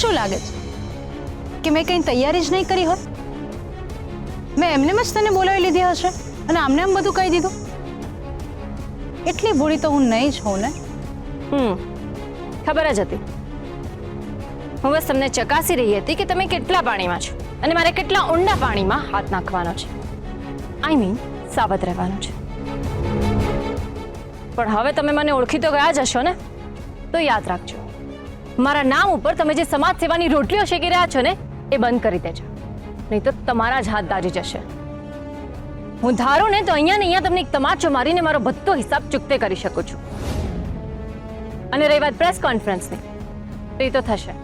શું લાગે છે કે મેં કંઈ તૈયારી જ નહીં કરી હોય? મેં એમને જ તને બોલાવી લીધી હશે અને આમને આમ બધું કહી દીધું? એટલી ભૂરી તો હું નહીં જ હોઉં ને. ખબર જ હતી. હું બસ તમને ચકાસી રહી હતી કે તમે કેટલા પાણીમાં છો અને મારે કેટલા ઊંડા પાણીમાં હાથ નાખવાનો છે. આઈ મીન સાવધ રહેવાનું છે. પણ હવે તમે મને ઓળખી તો ગયા જ હશો ને, તો યાદ રાખજો, મારા નામ ઉપર તમે જે સમાજ સેવાની રોટલીઓ શેકી રહ્યા છો ને એ બંધ કરી દેજો, નહીં તો તમારા જ હાથ દાજી જશે. હું ધારું ને તો અહીંયા ને અહીંયા તમને એક તમાચો મારીને મારો બધો હિસાબ ચૂકતે કરી શકું છું. અને રહી વાત પ્રેસ કોન્ફરન્સની, તો એ તો થશે,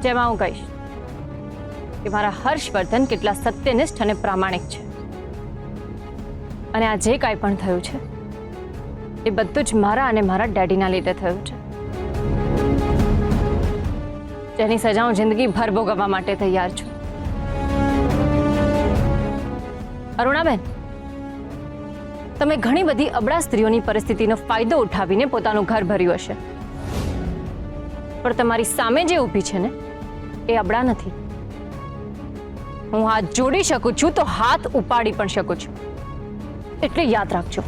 જેમાં હું કહીશ કે મારા હર્ષવર્ધન કેટલા સત્યનિષ્ઠ અને પ્રામાણિક છે અને આ જે કાંઈ પણ થયું છે એ બધું જ મારા અને મારા ડેડીના લીધે થયું છે, જેની સજા હું જિંદગીભર ભોગવવા માટે તૈયાર છું. અરુણાબેન, તમે ઘણી બધી અબળા સ્ત્રીઓની પરિસ્થિતિનો ફાયદો ઉઠાવીને પોતાનું ઘર ભર્યું હશે, પણ તમારી સામે જે ઊભી છે ને એ અબળા નથી. હું હાથ જોડી શકું છું તો હાથ ઉપાડી પણ શકું છું. એટલે યાદ રાખજો,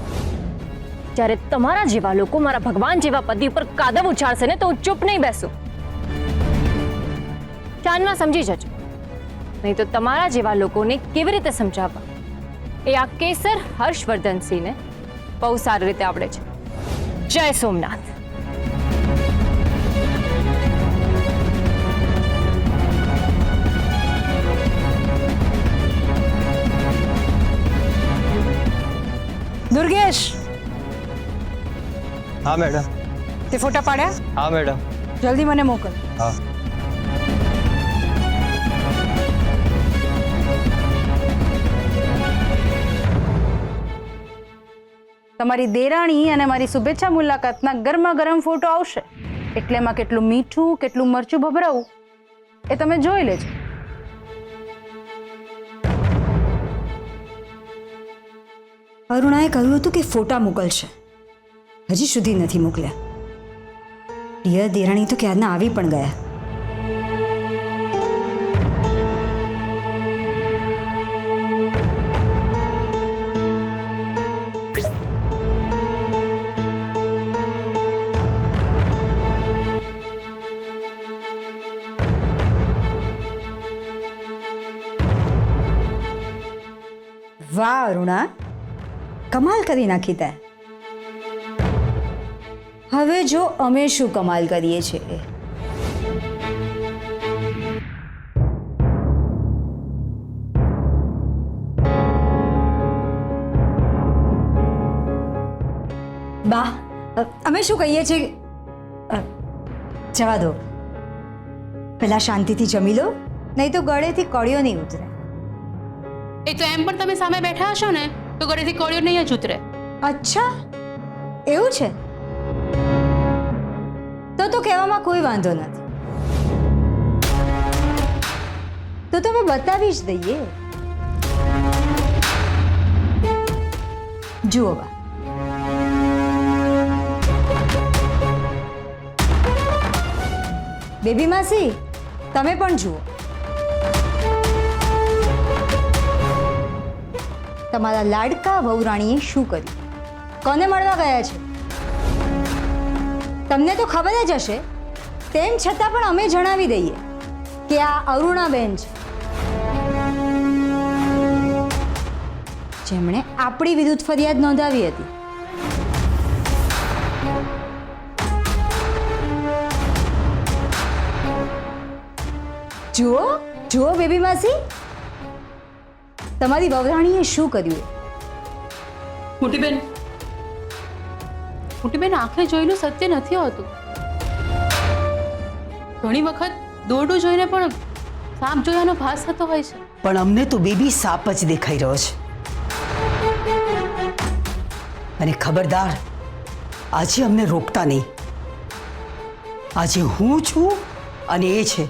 જ્યારે તમારા જેવા લોકો મારા ભગવાન જેવા પતિ ઉપર કાદવ ઉછાળશે ને તો હું ચૂપ નહીં બેસું. ચાંદમાં સમજી જજો, નહીં તો તમારા જેવા લોકોને કેવી રીતે સમજાવવા એ આ કેસર હર્ષવર્ધનસિંહને બહુ સારી રીતે આવડે છે. જય સોમનાથ. દુર્ગેશ, हाँ मैडम. તે ફોટા પાડ્યા? हाँ मैडम. જલ્દી મને મોકલ. हाँ. તમારી દેરાણી અને મારી શુભેચ્છા મુલાકાતના ગરમા ગરમ ફોટો આવશે, એટલે એમાં કેટલું મીઠું કેટલું મરચું ભભરાવું એ તમે જોઈ લેજો. અરુણાએ કહ્યું હતું કે ફોટા મોકલશે, હજી સુધી નથી મોકલ્યા. પિયર દેરાણી તો ક્યારના આવી પણ ગયા. વાહ અરુણા, કમાલ કરી નાખી તે. હવે જો અમે શું કમાલ કરીએ છીએ. બા, અમે શું કહીએ છીએ, જવા દો, પેલા શાંતિથી જમી લો, નહીં તો ગળેથી કળિયો નહીં ઉતરે. એ તો એમ પણ તમે સામે બેઠા હશો ને તો ગળેથી કોળિયો નહીં જ ઉતરે. અચ્છા, એવું છે? તો કહેવામાં કોઈ વાંધો નથી. તો તમે બતાવી જ દઈએ. જુઓ બા, બેબી માસી તમે પણ જુઓ. તમારા લાડકા વહુરાણીએ શું કર્યું, કોને મળવા ગયા છે, તમને તો ખબર જ હશે. તેમ છતાં પણ અમે જણાવી દઈએ કે આ અરુણાબેન છે, જેમણે આપણી વિરુદ્ધ ફરિયાદ નોંધાવી હતી. જુઓ જુઓ બેબી માસી, તમારી વહુરાણીએ શું કર્યું. મોટીબેન, આંખે જોયેલું સત્ય નથી હોતું. ઘણી વખત દોરડું જોઈને પણ સાપ જોયાનો ભાસ થતો હોય છે. પણ અમને તો બેબી સાપ જ દેખાઈ રહ્યો છે. અને ખબરદાર, આજે અમને રોકતા નહીં. આજે હું છું અને એ છે.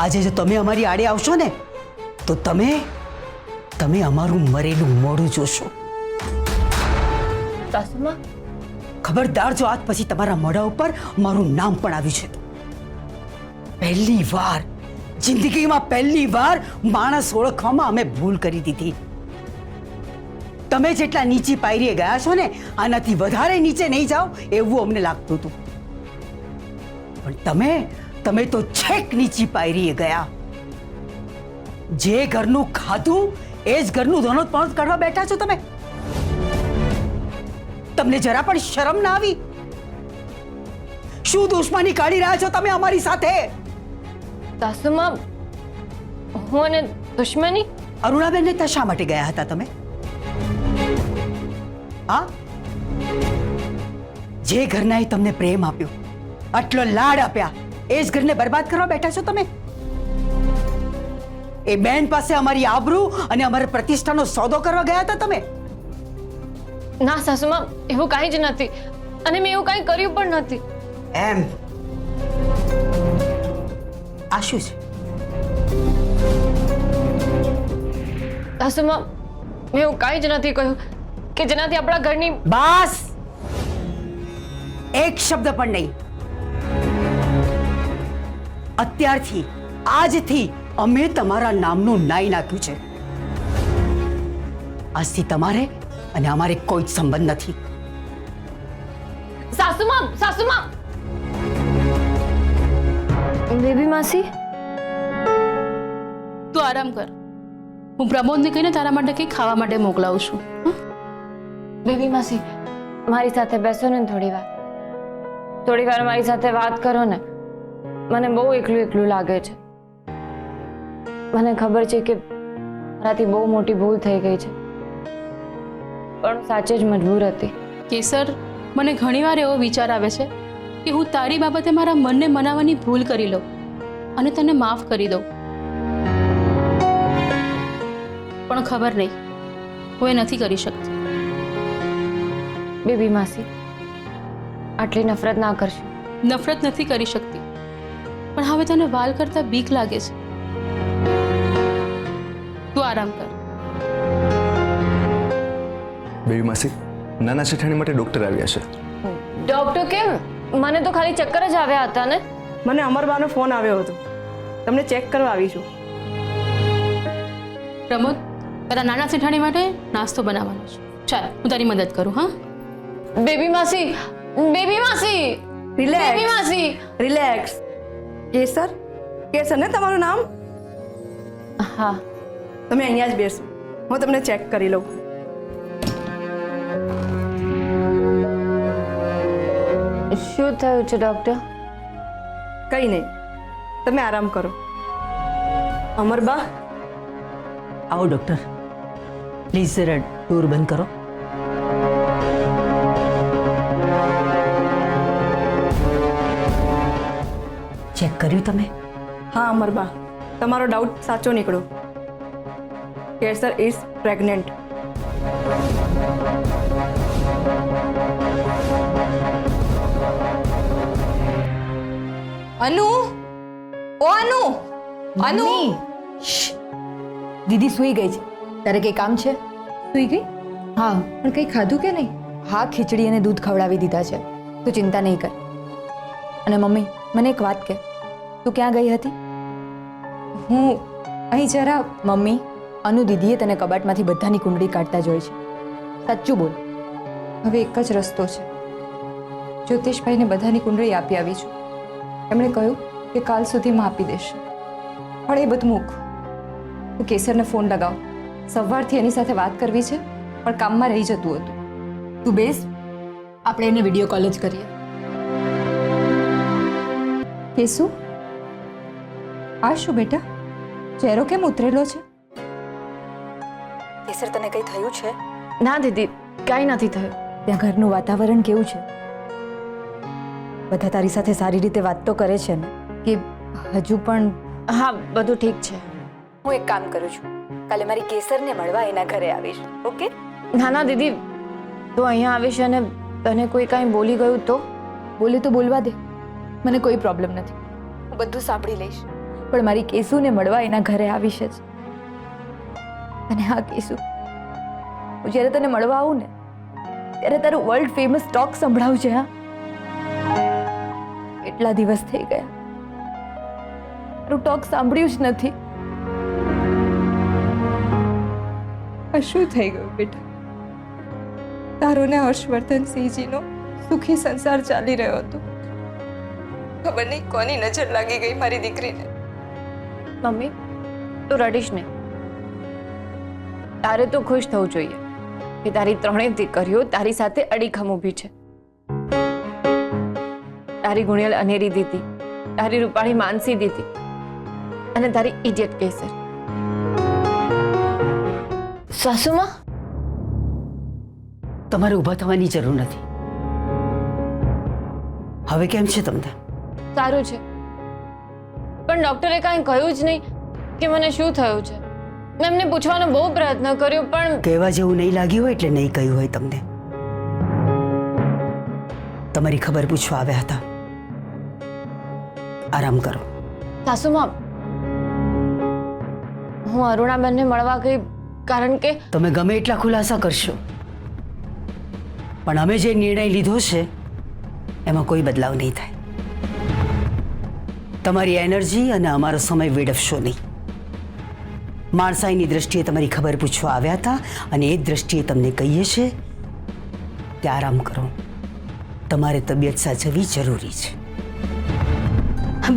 આજે જો તમે અમારી આડે આવશો ને તો તમે અમારું મરેલું મોઢું જોશો. સાસુમા, ખબરદાર જો આજ પછી તમારા મોઢા ઉપર મારું નામ પણ આવ્યું છે તો. પહેલી વાર જિંદગીમાં પહેલી વાર માણસ ઓળખવામાં અમે ભૂલ કરી દીધી. તમે જેટલા નીચી પાયરીએ ગયા છો ને આનાથી વધારે નીચે નહીં જાઓ એવું અમને લાગતું હતું. પણ તમે તો છેક નીચી પાયરીએ ગયા. જે ઘરનું ખાધું એ જ ઘરનું ધનોત પણોત કાઢવા બેઠા છો તમે. તમને જરા પણ શરમ ના આવી? શું દુશ્મની કાઢી રહ્યા છો તમે અમારી સાથે? સાસુમાં હું અને દુશ્મની? અરુણાબેનને ત્યાં શા માટે ગયા હતા તમે? હા, જે ઘરનાએ તમને પ્રેમ આપ્યો, આટલો લાડ આપ્યા, એ જ ઘરને બરબાદ કરવા બેઠા છો તમે. એ બેન પાસે અમારી આબરૂ અને અમારી પ્રતિષ્ઠાનો સોદો કરવા ગયા હતા તમે. ના સાસુમાં, એવું કાંઈ જ નથી અને મેં એવું કાંઈ કર્યું પણ નથી. એમ? આ શું છે? સાસુમાં, મેં એવું કાંઈ જ નથી કહ્યું કે જેનાથી આપણા ઘરની... બસ, એક શબ્દ પણ નહીં. અત્યારથી આજથી અમે તમારા નામનું નાઈ નાખ્યું છે. આજથી તમારે અને અમારે કોઈ જ સંબંધ નથી. સાસુમાં, સાસુમાં! બેબી માસી, તું આરામ કર. હું પ્રમોદને કહીને તારા માટે કંઈક ખાવા માટે મોકલાવું છું. બેબી માસી, મારી સાથે બેસો ને થોડી વાર. થોડી વાર મારી સાથે વાત કરો ને. મને બહુ એકલું એકલું લાગે છે. મને ખબર છે કે મારાથી બહુ મોટી ભૂલ થઈ ગઈ છે, પણ સાચે જ મજબૂર હતી. કેસર, મને ઘણીવાર એવો વિચાર આવે છે કે હું તારી બાબતે મારા મનને મનાવવાની ભૂલ કરી લઉં અને તને માફ કરી દઉં, પણ ખબર નહીં, હું એ નથી કરી શકતી. બેબી માસી, આટલી નફરત ના કરશો. નફરત નથી કરી શકતી, પણ હવે તને વાલ કરતા બીક લાગે છે. તું આરામ કર. બેબી માસી, નાના શેઠાણી માટે ડોક્ટર આવ્યા છે. ડોક્ટર કેમ? મને તો ખાલી ચક્કર જ આવ્યા હતા ને. મને અમરબાનો ફોન આવ્યો હતો, તમને ચેક કરવા આવી છું. પ્રમોદ, તારા નાના શેઠાણી માટે નાસ્તો બનાવવાનો છે. ચાલ, હું તારી મદદ કરું. હા, બેબી માસી, બેબી માસી, બેબી માસી. રિલેક્સ. કેસર, કેસર ને તમારું નામ? હા, તમે અહીંયા જ બેસો, હું તમને ચેક કરી લઉં. શું થયું છે ડોક્ટર? કંઈ નહીં, તમે આરામ કરો. અમરબા, આવો ડોક્ટર, પ્લીઝ જરા ડોર બંધ કરો. ચેક કર્યું તમે? હા અમરબા, તમારો ડાઉટ સાચો નીકળ્યો. કેસર ઇઝ પ્રેગ્નન્ટ. અનુ, ઓ અનુ, અનુ. દીદી સૂઈ ગઈ છે. તારે કઈ કામ છે? સૂઈ ગઈ? હા. પણ કઈ ખાધું કે નહીં? હા, ખીચડી અને દૂધ ખવડાવી દીધા છે. તું ચિંતા નહીં કર. અને મમ્મી, મને એક વાત કે, તું ક્યાં ગઈ હતી? હું અહીં જરા. મમ્મી, અનુ દીદીએ તને કબાટમાંથી બધાની કુંડળી કાઢતા જોઈ છે. સાચું બોલ. હવે એક જ રસ્તો છે. જ્યોતિષભાઈને બધાની કુંડળી આપી આવી છું. એમણે કહ્યું કે કાલ સુધીમાં આપી દેશે. પણ એ બધું મૂક. તું કેસરને ફોન લગાવ. સવારથી એની સાથે વાત કરવી છે, પણ કામમાં રહી જતું હતું. તું બેસ, આપણે એને વિડીયો કોલ જ કરીએ. કેસુ, આ શું બેટા? ચહેરો કેમ ઉતરેલો છે? કેસર, તને કંઈ થયું છે? ના દીદી, કાંઈ નથી થયું. ત્યાં ઘરનું વાતાવરણ કેવું છે? બધા તારી સાથે સારી રીતે વાત તો કરે છે ને? કે હજુ પણ? હા, બધું ઠીક છે. હું એક કામ કરું છું, કાલે મારી કેસરને મળવા એના ઘરે આવીશ. ઓકે? ના ના દીદી, તું અહીંયા આવીશ અને તને કોઈ કાંઈ બોલી ગયું તો? બોલે તો બોલવા દે, મને કોઈ પ્રોબ્લેમ નથી. હું બધું સાંભળી લઈશ. પણ મારી કેસુને મળવા એના ઘરે આવીશ જ. અને હા કેસુ, હું જ્યારે તને મળવા આવું ને ત્યારે તારું વર્લ્ડ ફેમસ ટોક સંભળાવજે. હા, કેટલા દિવસ થઈ ગયા તારું ટોક સાંભળ્યું જ નથી. આ શું થઈ ગયું બેટા? તારો ને હર્ષવર્ધનસિંહજીનો સુખી સંસાર ચાલી રહ્યો હતો. ખબર નહીં કોની નજર લાગી ગઈ મારી દીકરીને. મમ્મી તું રડીશ નહીં. તારે તો ખુશ થવું જોઈએ કે તારી ત્રણેય દીકરીઓ તારી સાથે અડીખમ ઊભી છે. તારી ગુણિયલ અનેરી દીદી, તારી રૂપાળી માનસી દીદી અને તારી ઇડિયટ કેસર. સાસુમાં તમારે ઊભા થવાની જરૂર નથી. હવે કેમ છે તમને? સારું છે, પણ ડોક્ટરે કાંઈ કહ્યું જ નહીં કે મને શું થયું છે. મેં એમને પૂછવાનો બહુ પ્રયત્ન કર્યો પણ કહેવા જેવું નહીં લાગ્યું હોય એટલે નહીં કહ્યું હોય તમને. તમારી ખબર પૂછવા આવ્યા હતા. આરામ કરો. સાસુમાં હું અરુણાબેનને મળવા ગઈ કારણ કે તમે ગમે એટલા ખુલાસા કરશો પણ અમે જે નિર્ણય લીધો છે એમાં કોઈ બદલાવ નહીં થાય. તમારી એનર્જી અને અમારો સમય વેડફશો નહીં. માણસાઈની દ્રષ્ટિએ તમારી ખબર પૂછવા આવ્યા હતા અને એ દ્રષ્ટિએ તમને કહીએ છે કે આરામ કરો. તમારે તબિયત સાચવવી જરૂરી છે.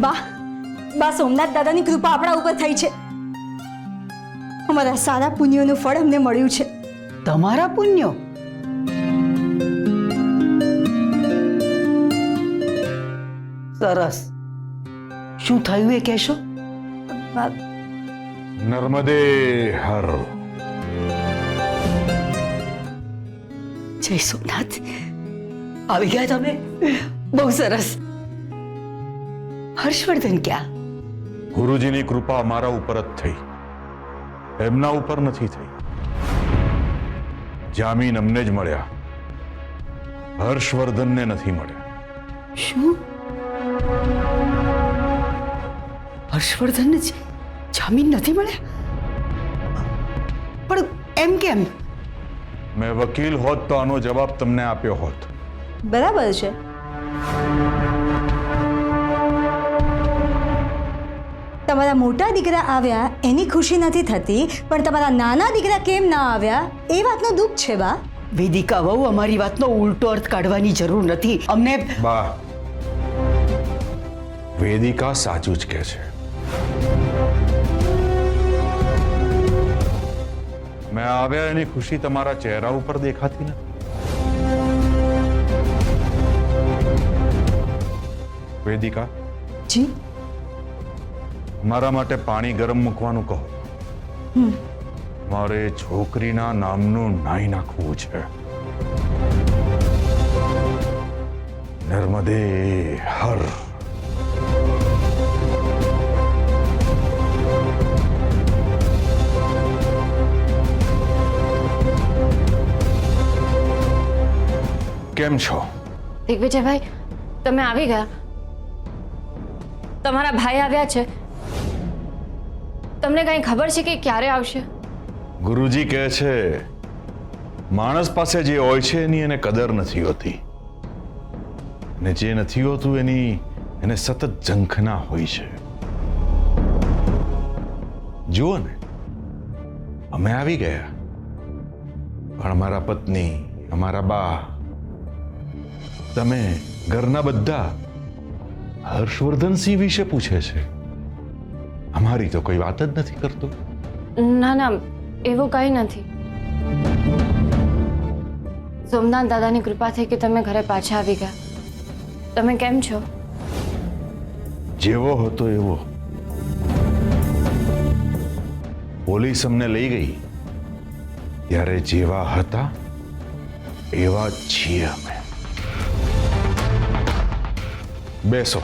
બા સોમનાથ દાદાની કૃપા આપણા ઉપર થઈ છે. અમારા સારા પુણ્યોનું ફળ અમને મળ્યું છે. તમારા પુણ્યો? સરસ. શું થયું એ કહેશો? નર્મદે હર. જય સોમનાથ. આવી ગયા તમે? બહુ સરસ. હર્ષવર્ધન ક્યાં? ગુરુજીની કૃપા અમારા ઉપર જ થઈ, એમના ઉપર નથી થઈ. જામીન અમને જ મળ્યા, હર્ષવર્ધનને નથી મળ્યા. શું? હર્ષવર્ધનને જામીન નથી મળ્યા? પણ એમ કેમ? મેં વકીલ હોત તો આનો જવાબ તમને આપ્યો હોત. બરાબર છે. તમારા મોટા દીકરા આવ્યા એની ખુશી નથી થતી, પણ તમારા નાના દીકરા કેમ ના આવ્યા એ વાતનું દુઃખ છે. બા વેદિકા વહુ, અમારી વાતનો ઉલટો અર્થ કાઢવાની જરૂર નથી. અમને બા, વેદિકા સાચું જ કહે છે. મેં આવ્યા એની ખુશી તમારા ચહેરા ઉપર દેખાતી નથી. વેદિકા જી, મારા માટે પાણી ગરમ મૂકવાનું કહો. મારે છોકરીના નામનું નાઈ નાખવું છે. નર્મદે હર. કેમ છો? દિગ્વિજયભાઈ, તમે આવી ગયા. તમારા ભાઈ આવ્યા છે. તમને કઈ ખબર છે કે ક્યારે આવશે? ગુરુજી કહે છે માણસ પાસે જે હોય છે એની એને કદર નથી હોતી, અને જે નથી હોતું એને સતત ઝંખના હોય છે. જુઓ ને, અમે આવી ગયા, પણ અમારા પત્ની, અમારા બા, તમે, ઘરના બધા હર્ષવર્ધનસિંહ વિશે પૂછે છે. અમારી તો કોઈ વાત જ નથી કરતો. ના ના, એવું કંઈ નથી. સોમનાથ દાદાની કૃપાથી કે તમે ઘરે પાછા આવી ગયા. તમે કેમ છો? જેવો હતો એવો. પોલીસ અમને લઈ ગઈ ત્યારે જેવા હતા એવા જ છીએ અમે. બેસો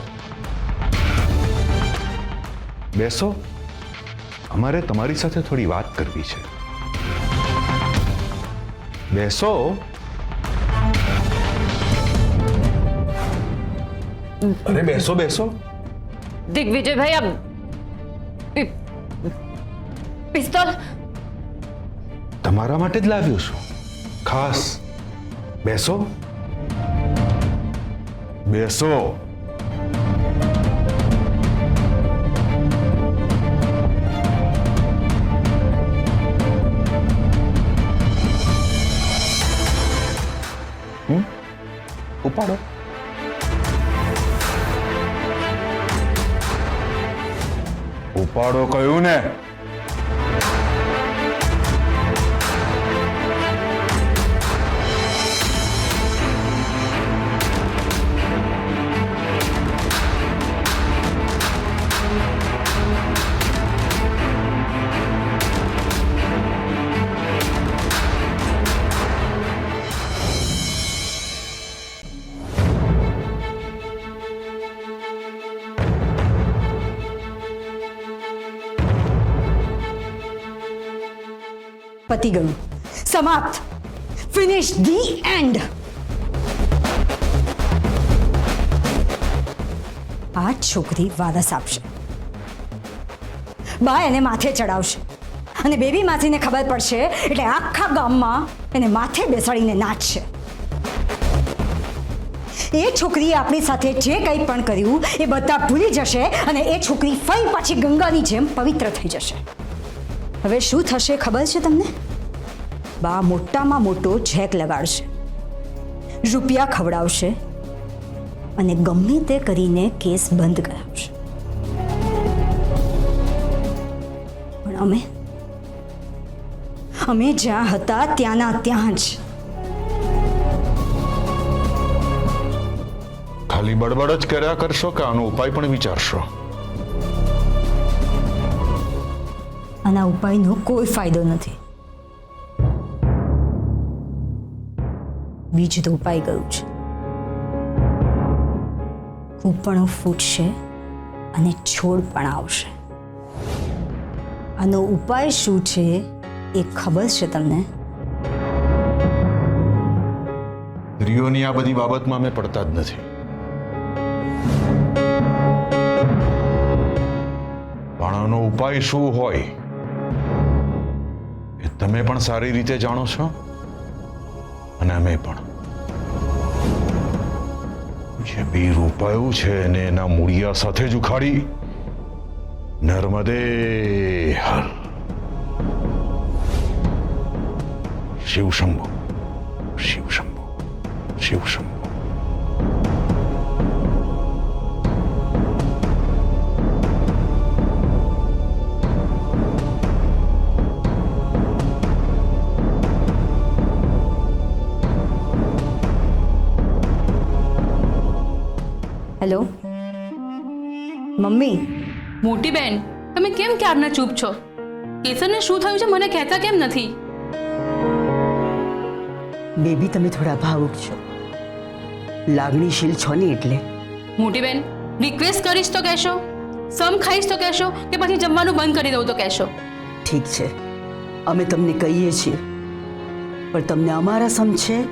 બેસો, અમારે તમારી સાથે થોડી વાત કરવી છે. બેસો. અરે બેસો બેસો. દિગ્વિજયભાઈ, આ પિસ્તોલ તમારા માટે જ લાવ્યો છું, ખાસ બેસો બેસો. ઉપાડો. ઉપાડો કહ્યું ને. પતી ગયું, સમાપ્ત, ફિનિશ ધી એન્ડ. આ છોકરી વારસ આપશે, બા એને માથે ચડાવશે અને બેબી માસીને ખબર પડશે એટલે આખા ગામમાં એને માથે બેસાડીને નાચશે. એ છોકરીએ આપણી સાથે જે કંઈ પણ કર્યું એ બધા ભૂલી જશે અને એ છોકરી ફરી પાછી ગંગાની જેમ પવિત્ર થઈ જશે. હવે શું થશે ખબર છે તમને? બા મોટામાં મોટો જેક લગાડશે, રૂપિયા ખવડાવશે અને ગમે તે કરીને કેસ બંધ કરાવશે. પણ અમે જ્યાં હતા ત્યાંના ત્યાં જ. ખાલી બડબડ જ કર્યા કરશો કે આનો ઉપાય પણ વિચારશો? આના ઉપાયનો કોઈ ફાયદો નથી. બીજું તો ઉપાય ગયું છે. ઉપણો ફૂટશે અને છોડ પણ આવશે. આનો ઉપાય શું છે એ ખબર છે તમને? સ્ત્રીઓની આ બધી બાબતમાં અમે પડતા જ નથી. પણ આનો ઉપાય શું હોય એ તમે પણ સારી રીતે જાણો છો અને અમે પણ. જે બી રોપાયું છે એને એના મૂળિયા સાથે જ ઉખાડી નર્મદે હર. શિવ શંભુ, શિવ શંભુ, શિવ શંભુ. Hello mummy. મોટી બેન, તમે કેમ ક્યારના ચૂપ છો? કેસરને શું થયું છે મને કહેતા કેમ નથી? બેબી તમે થોડા ભાવુક છો, લાગણીશીલ છો ને એટલે. મોટી બેન, રિક્વેસ્ટ કરીશ તો કહેશો, સમ ખાઈશ તો કહેશો કે પછી જમવાનું બંધ કરી દઉં તો કહેશો? ઠીક છે, અમે તમને કહીએ છીએ, પણ તમને અમારા સમ છે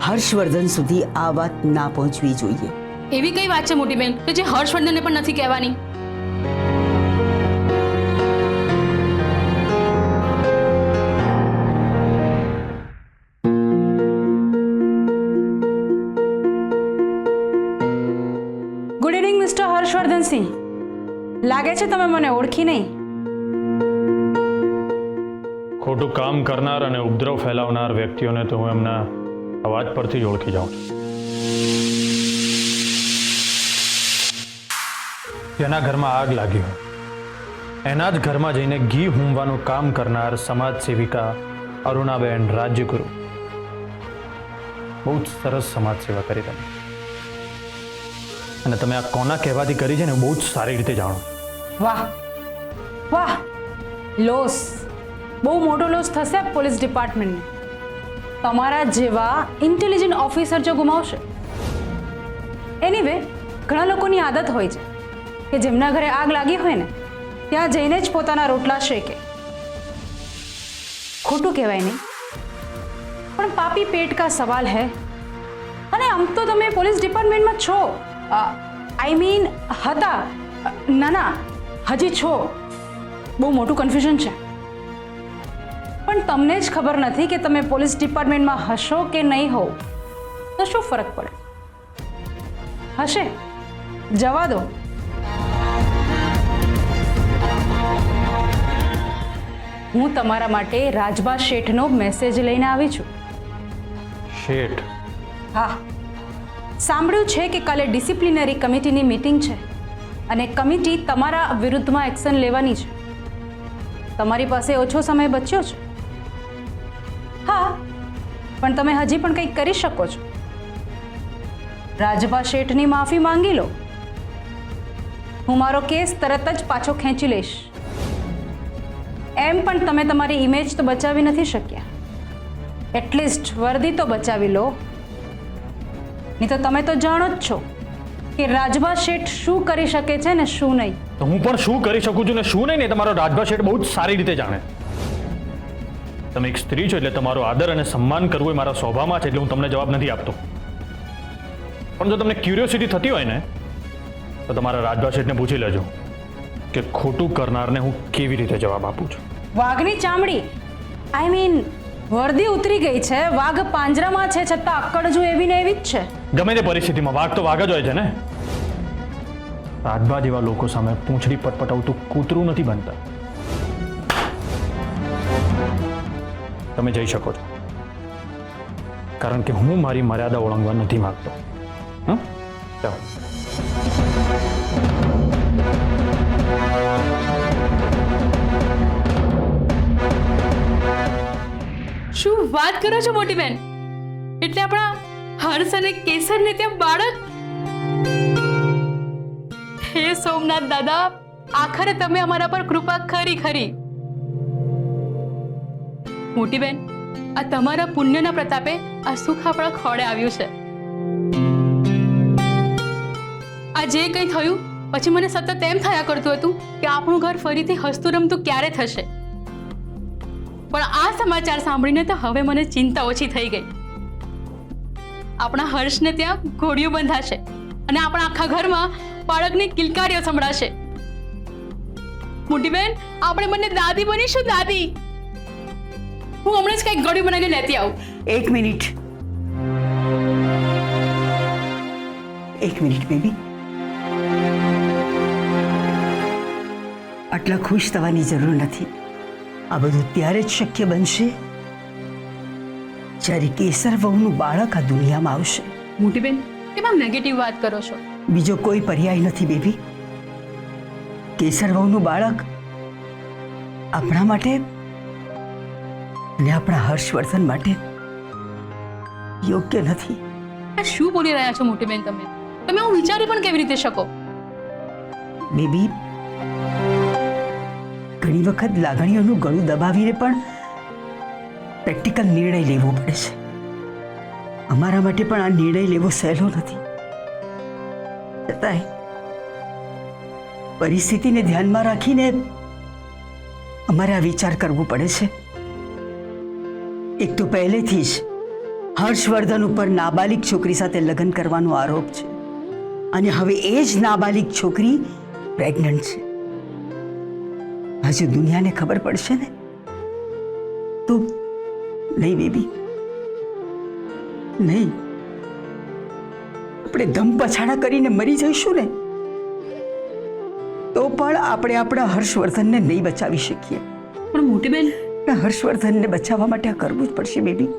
હર્ષવર્ધન સુધી આ વાત ના પહોંચવી જોઈએ. એવી કઈ વાત છે મોટી બેન કે જે હર્ષવર્ધનને પણ નથી કહેવાની? Good evening mister Harshvardhansinh. લાગે છે તમે મને ઓળખી નહીં. ખોટું કામ કરનાર અને ઉપદ્રવ ફેલાવનાર વ્યક્તિઓને તો હું એમના અવાજ પરથી જ ઓળખી જાઉં છું. જેના ઘરમાં આગ લાગી હોય એના જ ઘરમાં જઈને ઘી હુંવાનું કામ કરનાર સમાજ સેવિકા અરુણાબેન રાજ્યગુરુ. બહુ જ સરસ સમાજ સેવા કરી તમે, અને તમે આ કોના કહેવાથી કરી છે ને બહુ જ સારી રીતે જાણો. વાહ વાહ, લોસ, બહુ મોટો લોસ થશે પોલીસ ડિપાર્ટમેન્ટને. તમારા જેવા ઇન્ટેલિજન્ટ ઓફિસર જો ગુમાવશે. એનીવે, ઘણા લોકોની આદત હોય છે કે જેમના ઘરે આગ લાગી હોય ને ત્યાં જઈને જ પોતાના રોટલા શેકે. ખોટું કહેવાય નહીં, પણ પાપી પેટ કા સવાલ હૈ. અને આમ તો તમે પોલીસ ડિપાર્ટમેન્ટમાં છો, આઈ મીન હતા, ના ના હજી છો. બહુ મોટું કન્ફ્યુઝન છે. પણ પણ તમને જ ખબર નથી કે તમે પોલીસ ડિપાર્ટમેન્ટમાં હશો કે નહીં હો તો શું ફરક પડે? હશે, જવા દો. હું તમારા માટે રાજબા શેઠનો મેસેજ લઈને આવી છું. શેઠ? હા, સાંભળ્યું છે કે કાલે ડિસિપ્લિનરી કમિટીની મીટિંગ છે અને કમિટી તમારા વિરુદ્ધમાં એક્શન લેવાની છે. તમારી પાસે ઓછો સમય બચ્યો છે. હા, પણ તમે હજી પણ કંઈક કરી શકો છો. રાજભા શેઠની માફી માંગી લો. હું મારો કેસ તરત જ પાછો ખેંચી લઈશ. એમ પણ તમે તમારી ઇમેજ તો બચાવી નથી શક્યા. એટલીસ્ટ વર્દી તો બચાવી લો. નહીં તો તમે તો જાણો જ છો કે રાજભા શેઠ શું કરી શકે છે ને શું નહીં. તો હું પણ શું કરી શકું છું ને શું નહીં, ને તમારો રાજભા શેઠ બહુ જ સારી રીતે જાણે. તમે એક સ્ત્રી છો એટલે તમારો આદર અને સન્માન કરવું એ મારા સ્વભાવમાં છે, એટલે હું તમને જવાબ નથી આપતો. પણ જો તમને ક્યુરિયોસિટી થતી હોય ને તો તમારા રાજભા શેઠને પૂછી લેજો કે ખોટું કરનારને હું કેવી રીતે જવાબ આપું છું. વાઘની ચામડી, આઈ મીન વર્દી ઉતરી ગઈ છે, વાઘ પાંજરામાં છે છતાં અક્કડ જો એવી ને એવી જ છે. ગમે તે પરિસ્થિતિમાં વાઘ તો વાઘ જ હોય છે ને. રાજભા જેવા લોકો સામે પૂંછડી પટપટાવતું કૂતરું નથી બનતા. તમે જઈ શકો છો, કારણ કે હું મારી મર્યાદા ઓળંગવા નથી માંગતો. હા, ચાલો. શું વાત કરો છો મોટી બેન? એટલે આપણા હર્ષ અને કેસરને ત્યાં બાળક? હે સોમનાથ દાદા, આખરે તમે અમારા પર કૃપા ખરી ખરી. મોટી બેન, આ તમારા પુણ્યના પ્રતાપે આ સુખ આપણા ખોળે આવ્યું છે. આ જે કંઈ થયું પછી મને સતત એમ થયા કરતું હતું કે આપણું ઘર ફરીથી હસતું રમતું ક્યારે થશે. પણ આ સમાચાર સાંભળીને તો હવે મને ચિંતા ઓછી થઈ ગઈ. આપણા હર્ષને ત્યાં ઘોડીઓ બંધાશે અને આપણા આખા ઘરમાં બાળકની કિલકારીઓ સંભળાશે. મોટી બેન, આપણે બંને દાદી બનીશું. દાદી, હું હમણાં જ કંઈક ઘોડીઓ બનાવીને લેતી આવું. એક મિનિટ બેબી. આટલા ખુશ થવાની જરૂર નથી. આ બધું ત્યારે જ શક્ય બનશે જ્યારે કેસર વહુનું બાળક આ દુનિયામાં આવશે. મોટી બેન, કેમ આમ નેગેટિવ વાત કરો છો? બીજો કોઈ પર્યાય નથી બેબી. કેસર વહુનું બાળક આપણા માટે અને આપણા હર્ષવર્ધન માટે યોગ્ય નથી. આ શું બોલી રહ્યા છો મોટી બેન? તમે હું વિચારી પણ કેવી રીતે શકો? બેબી, ઘણી વખત લાગણીઓનું ગળું દબાવીને પણ પ્રેક્ટિકલ નિર્ણય લેવો પડે છે. અમારા માટે પણ આ નિર્ણય લેવો સહેલો નથી. છતાંય પરિસ્થિતિને ધ્યાનમાં રાખીને અમારે આ વિચાર કરવો પડે છે. એક તો પહેલેથી જ હર્ષવર્ધન ઉપર નાબાલિગ છોકરી સાથે લગ્ન કરવાનો આરોપ છે અને હવે એ જ નાબાલિગ છોકરી પ્રેગ્નન્ટ છે. હજુ દુનિયાને ખબર પડશે ને તો નહીં બેબી, નહીં. આપણે દમ પછાડા કરીને મરી જઈશું ને તો પણ આપણે આપણા હર્ષવર્ધનને નહીં બચાવી શકીએ. પણ મોટી બેન, હર્ષવર્ધનને બચાવવા માટે આ કરવું જ પડશે બેબી.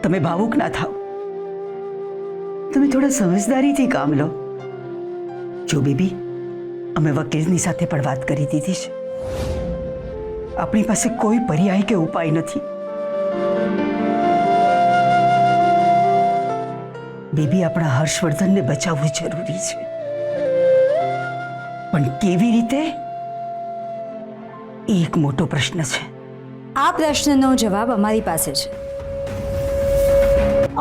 તમે ભાવુક ના થાઓ. તમે થોડા સમજદારીથી કામ લો. જો બેબી, અમે વકીલની સાથે પણ વાત કરી દીધી છે. આપણી પાસે કોઈ પર્યાય કે ઉપાય નથી. બેબી, આપણા હર્ષવર્ધનને બચાવવું જરૂરી છે, પણ કેવી રીતે એ એક મોટો પ્રશ્ન છે. આ પ્રશ્નનો જવાબ અમારી પાસે છે.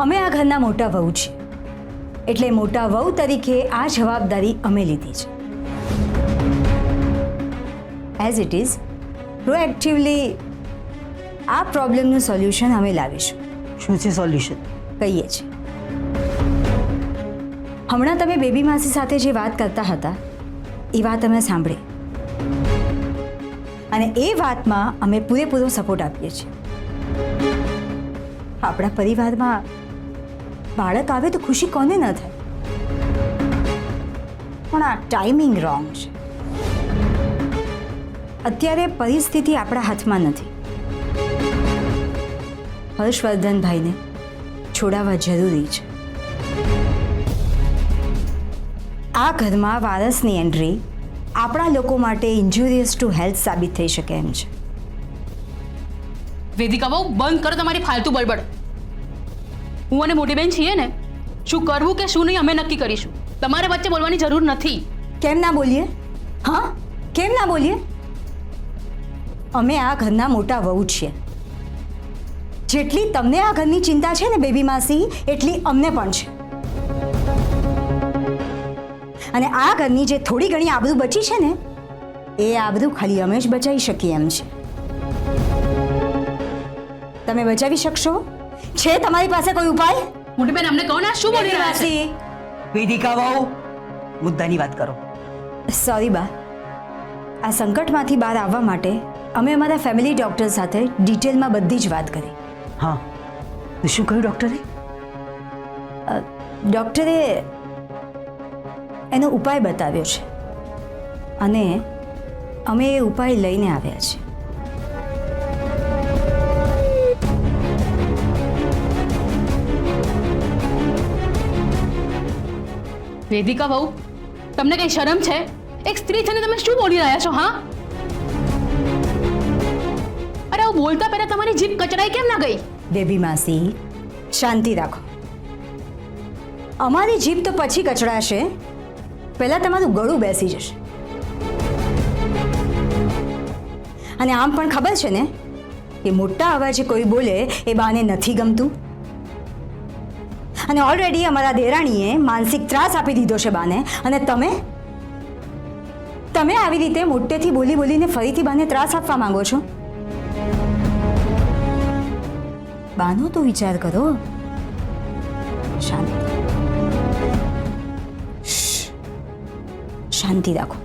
અમે આ ઘરના મોટા વહુ છીએ, એટલે મોટા વહુ તરીકે આ જવાબદારી અમે લીધી છે. એઝ ઇટ ઇઝ, પ્રોએક્ટિવલી આ પ્રોબ્લેમનું સોલ્યુશન અમે લાવીશું. શું છે સોલ્યુશન? કહીએ છીએ. હમણાં તમે બેબી માસી સાથે જે વાત કરતા હતા એ વાત અમે સાંભળી અને એ વાતમાં અમે પૂરેપૂરો સપોર્ટ આપીએ છીએ. આપણા પરિવારમાં બાળક આવે તો ખુશી કોને ન થાય, પણ આ ટાઈમિંગ રોંગ છે. અત્યારે પરિસ્થિતિ આપણા હાથમાં નથી. હર્ષવર્ધનભાઈને છોડાવવા જરૂરી છે. આ ઘરમાં વારસની એન્ટ્રી આપણા લોકો માટે ઇન્જુરિયસ ટુ હેલ્થ સાબિત થઈ શકે એમ છે. વેદિકા બહુ બંધ કરો તમારી ફાલતુ બળબડ. હું અને મોટી બેન છીએ ને, શું કરવું કે શું નહીં અમે નક્કી કરીશું. તમારે વચ્ચે બોલવાની જરૂર નથી. કેમ ના બોલીએ? હા, કેમ ના બોલીએ? અમે આ ઘરના મોટા વહુ છીએ. જેટલી તમને આ ઘરની ચિંતા છે ને બેબી માસી, એટલી અમને પણ છે. અને આ ઘરની જે થોડી ઘણી આબરૂ બચી છે ને, એ આબરૂ ખાલી અમે જ બચાવી શકીએ એમ છે. તમે બચાવી શકશો? છે તમારી પાસે કોઈ ઉપાય? મોટી બેન અમને કહો ને, આ શું બોલી રહ્યા છે? વેદિકા વહુ, મુદ્દાની વાત કરો. સોરી બા, આ સંકટમાંથી બહાર આવવા માટે અમે અમારા ફેમિલી ડૉક્ટર સાથે ડિટેલમાં બધી જ વાત કરી. હા, તો શું કહ્યું ડૉક્ટરે? ડૉક્ટરે એનો ઉપાય બતાવ્યો છે અને અમે એ ઉપાય લઈને આવ્યા છીએ. વેદિકા બહુ, તમને કઈ શરમ છે? એક સ્ત્રી થઈને તમે શું બોલી રહ્યા છો? હા, અરે આવું બોલતા પહેલા તમારી જીભ કચડાઈ કેમ ના ગઈ? બેબી માસી, શાંતિ રાખો. અમારી જીભ તો પછી કચડાશે, પહેલા તમારું ગળું બેસી જશે. અને આમ પણ ખબર છે ને કે મોટા અવાજે કોઈ બોલે એ બાને નથી ગમતું. અને ઓલરેડી અમારા દેરાણીએ માનસિક ત્રાસ આપી દીધો છે બાને, અને તમે આવી રીતે મોટેથી બોલી બોલીને ફરીથી બાને ત્રાસ આપવા માંગો છો. બાનો તો વિચાર કરો. શાંતિ, શાંતિ રાખો.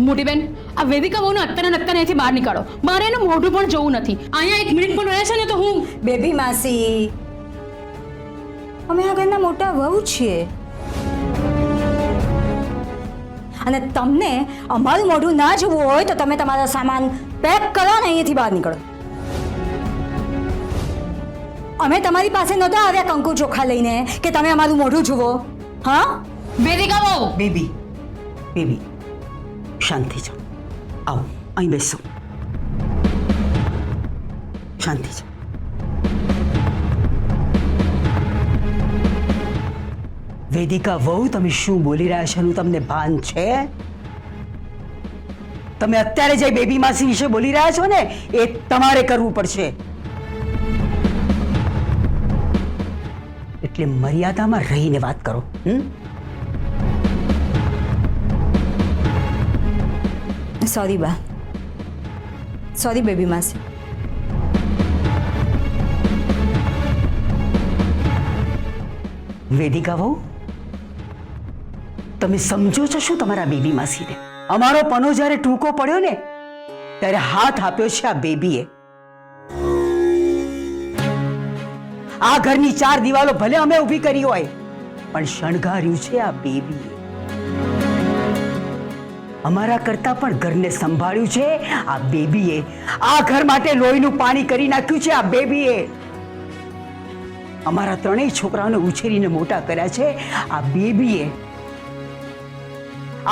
મોટી બેન, આ વેદિકા બહુને અત્યારે અહીંથી બહાર નીકાળો. મારે એનું મોઢું પણ જોવું નથી. અહીંયા 1 મિનિટ પણ રહે છે ને તો હું... બેબી માસી, અમે આ ઘરના મોટા વહુ છીએ અને તમને અમારું મોઢું ના જોવું હોય તો તમે તમારો સામાન પેક કરો ને અહીંયાથી બહાર નીકળો. અમે તમારી પાસે નહોતા આવ્યા કંકુ ચોખા લઈને કે તમે અમારું મોઢું જુઓ. હા, વેદિકા બહુ, બેબી, બેબી, શાંતિ છો. આવો, અહીં બેસો. શાંતિ છો. વેદિકા વહુ, તમે શું બોલી રહ્યા છો એનું તમને ભાન છે? તમે અત્યારે જે બેબી માસી વિશે બોલી રહ્યા છો ને, એ તમારે કરવું પડશે. એટલે મર્યાદામાં રહીને વાત કરો. સોરી બા, સોરી બેબી માસી. વેદિકા વહુ, તમે સમજો છો શું તમારા બેબી માસીને? અમારો પનો જ્યારે ટૂંકો પડ્યો ને, ત્યારે હાથ આપ્યો છે આ બેબીએ. આ ઘરની 4 દિવાલો ભલે અમે ઊભી કરી હોય, પણ શણગાર્યું છે આ બેબીએ. અમારા કરતા પણ ઘરને સંભાળ્યું છે આ બેબીએ. આ ઘર માટે લોહીનું પાણી કરી નાખ્યું છે આ બેબીએ. અમારા 3 છોકરાઓને ઉછેરીને મોટા કર્યા છે આ બેબીએ.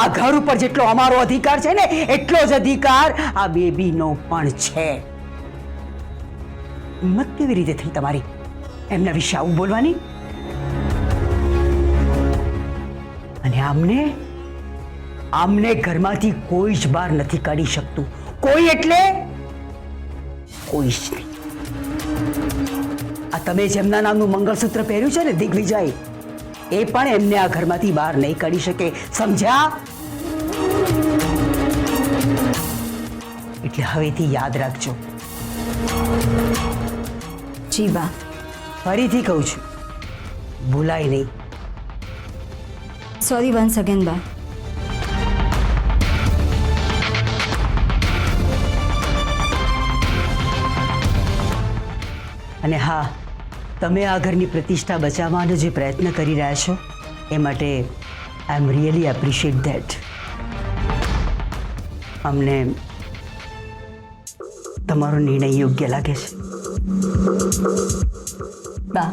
આ ઘર ઉપર જેટલો અમારો અધિકાર છે ને, એટલો જ અધિકાર આ બેબીનો પણ છે. હિંમત કેવી રીતે થઈ તમારી એમના વિશે આવું બોલવાની? અને આમને ઘરમાંથી કોઈ જ બહાર નથી કાઢી શકતું. કોઈ એટલે કોઈ જ નહીં. આ તમે જેમના નામનું મંગળસૂત્ર પહેર્યું છે ને, દિગ્વિજય, એ પણ એમને આ ઘરમાંથી બહાર નહીં કાઢી શકે. સમજ્યા? એટલે હવેથી યાદ રાખજો. જી બા. ફરીથી કહું છું, ભૂલાય નહીં. સોરી વન્સ અગેન બા. અને હા, તમે આ ઘરની પ્રતિષ્ઠા બચાવવાનો જે પ્રયત્ન કરી રહ્યા છો એ માટે આઈ એમ રિયલી એપ્રિશિએટ ધેટ. અમને તમારો નિર્ણય યોગ્ય લાગે છે. બા,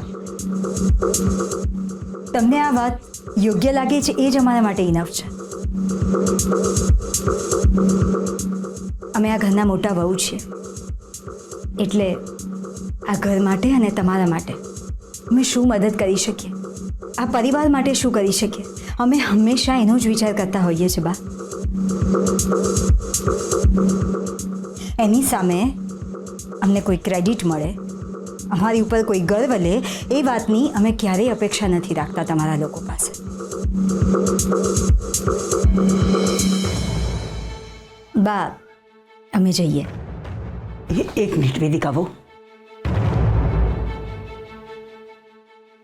તમને આ વાત યોગ્ય લાગે છે એ જ અમારા માટે ઇનફ છે. અમે આ ઘરના મોટા વહુ છીએ, એટલે આ ઘર માટે અને તમારા માટે અમે શું મદદ કરી શકીએ, આ પરિવાર માટે શું કરી શકીએ, અમે હંમેશા એનો જ વિચાર કરતા હોઈએ છીએ. બા, એની સામે અમને કોઈ ક્રેડિટ મળે, અમારી ઉપર કોઈ ગર્વ લે, એ વાતની અમે ક્યારેય અપેક્ષા નથી રાખતા તમારા લોકો પાસે. બા, અમે જઈએ. એક મિનિટ વેદિકા બહુ,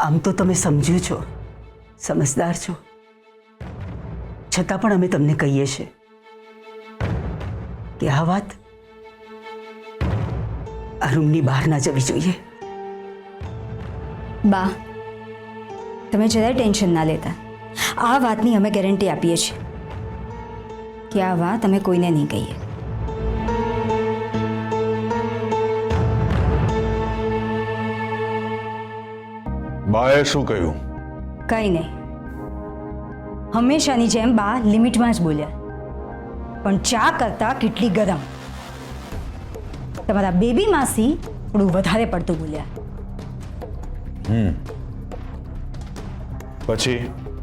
આમ તો તમે સમજ્યું છો, સમજદાર છો, છતાં પણ અમે તમને કહીએ છીએ કે આ વાત આ રૂમની બહાર ના જવી જોઈએ. બા, તમે જરાય ટેન્શન ના લેતા. આ વાતની અમે ગેરંટી આપીએ છીએ કે આ વાત અમે કોઈને નહીં કહીએ. બાએ શું કહ્યું? કંઈ નહીં. હંમેશાની જેમ બા લિમિટમાં જ બોલ્યા, પણ ચા કરતાં કેટલી ગરમ. તમારા બેબી માસી થોડું વધારે પડતું બોલ્યા.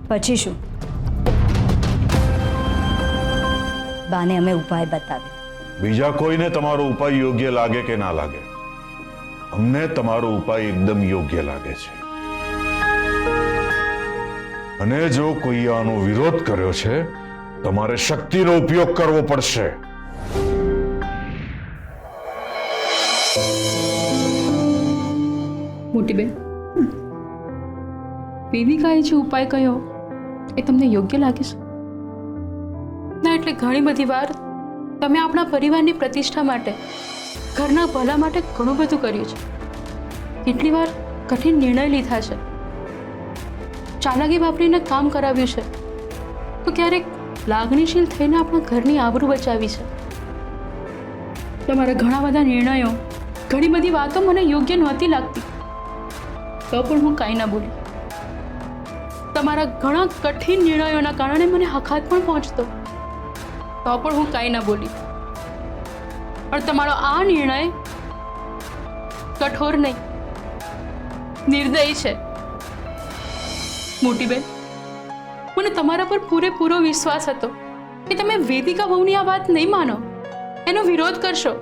પછી શું? બાને અમે ઉપાય બતાવ્યો. બીજા કોઈને તમારો ઉપાય યોગ્ય લાગે કે ના લાગે, અમને તમારો ઉપાય એકદમ યોગ્ય લાગે છે. અને જો કોઈ આનો વિરોધ કર્યો છે, તમારે શક્તિનો ઉપયોગ કરવો પડશે. મોટી બેન, વેદિકાએ જે ઉપાય કહ્યો એ તમને યોગ્ય લાગે છે? ના, એટલે ઘણી બધી વાર તમે આપણા પરિવારની પ્રતિષ્ઠા માટે, ઘરના ભલા માટે ઘણું બધું કર્યું છે. કેટલી વાર કઠિન નિર્ણય લીધા છે, ચાલાકી વાપરીને કામ કરાવ્યું છે, તો ક્યારેક લાગણીશીલ થઈને આપણા ઘરની આબરૂ બચાવી છે. તમારા ઘણા બધા નિર્ણયો, ઘણી બધી વાતો મને યોગ્ય નહોતી લાગતી, તો પણ હું કાંઈ ના બોલી. તમારા ઘણા કઠિન નિર્ણયોના કારણે મને હખાત પણ પહોંચતો, તો પણ હું કાંઈ ના બોલી. પણ તમારો આ નિર્ણય કઠોર નહીં, નિર્દયી છે. મોટી બેન, મને તમારા પર પૂરેપૂરો વિશ્વાસ હતો કે તમે વેદિકા વહુની આ વાત નહીં માનો, એનો વિરોધ કરશો,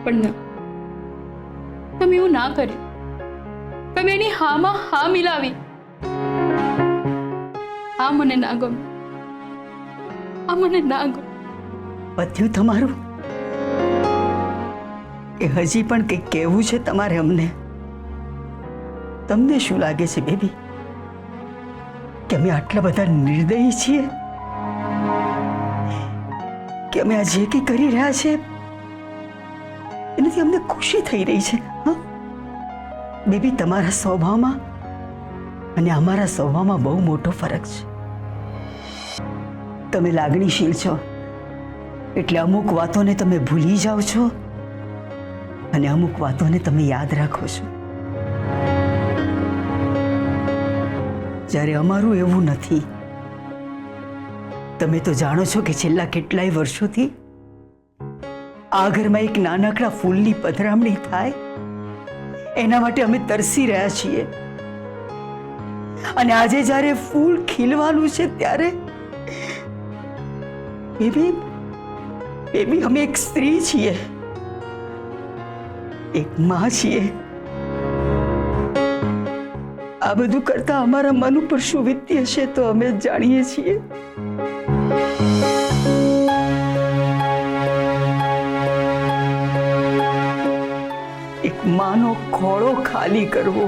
પણ ના, તમે એવું ના કર્યું. તમે એની હામાં હા મિલાવી. આ મને ના ગમે, આ મને ના ગમે. પત્યું તમારું? એ હજી પણ કંઈક કહેવું છે તમારે અમને? તમને શું લાગે છે બેબી કે અમે આટલા બધા નિર્દયી છીએ, કે અમે આ જે કંઈ કરી રહ્યા છે એનાથી અમને ખુશી થઈ રહી છે? હા બેબી, તમારા સ્વભાવમાં અને અમારા સ્વભાવમાં બહુ મોટો ફરક છે. તમે લાગણીશીલ છો એટલે અમુક વાતોને તમે ભૂલી જાઓ છો અને અમુક વાતોને તમે યાદ રાખો છો. જ્યારે અમારું એવું નથી. તમે તો જાણો છો કે છેલ્લા કેટલાય વર્ષોથી આ ઘરમાં એક નાનકડા ફૂલની પધરામણી થાય એના માટે અમે તરસી રહ્યા છીએ. અને આજે જ્યારે ફૂલ ખીલવાનું છે ત્યારે બેબી અમે એક સ્ત્રી છીએ, એક માં છીએ. આ બધું કરતા અમારા મન ઉપર શું વીતી હશે તો અમે જ જાણીએ છીએ. એક માનો ખોળો ખાલી કરવો